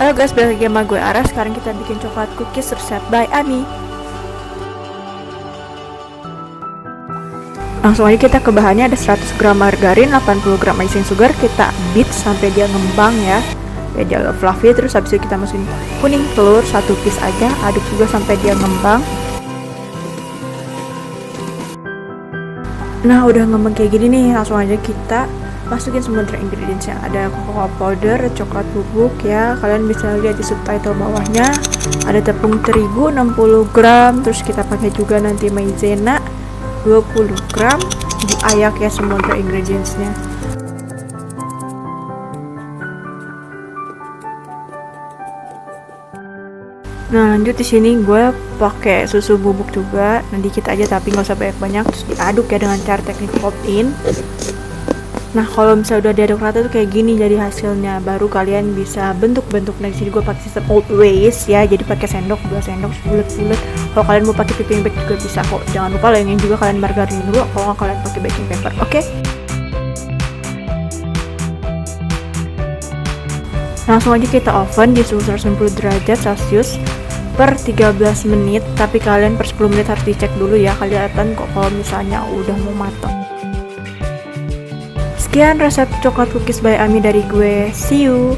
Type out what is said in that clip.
Halo guys, balik lagi sama gue Ara. Sekarang kita bikin coklat cookies resep by Ami. Langsung aja kita ke bahannya. Ada 100 gram margarin, 80 gram icing sugar. Kita beat sampai dia ngembang ya, biar dia agak fluffy. Terus habis itu kita masukin kuning telur 1 piece aja, aduk juga sampai dia ngembang. Nah udah ngembang kayak gini nih, langsung aja kita masukin semua dry ingredients yang ada. Cocoa powder, coklat bubuk ya, kalian bisa lihat di subtitle bawahnya. Ada tepung terigu 60 gram, terus kita pakai juga nanti maizena 20 gram. Diayak ya semua dry ingredientsnya. Nah lanjut di sini gue pakai susu bubuk juga, nanti dikit aja tapi nggak usah banyak-banyak. Terus diaduk ya dengan cara teknik pop in. Nah kalau misalnya udah diaduk rata tuh kayak gini jadi hasilnya, baru kalian bisa bentuk-bentuk. Nah disini gue pakai sistem old ways ya, jadi pakai sendok 2 sendok bulat-bulat. Kalau kalian mau pakai whipping bag juga bisa kok. Jangan lupa yang juga kalian margarin dulu, kalau nggak kalian pakai baking paper. Oke? Langsung aja kita oven di suhu 190 derajat Celcius per 13 menit, tapi kalian per 10 menit harus dicek dulu ya, kelihatan kok kalau misalnya udah mau matang. Sekian resep coklat cookies by Ami dari gue. See you.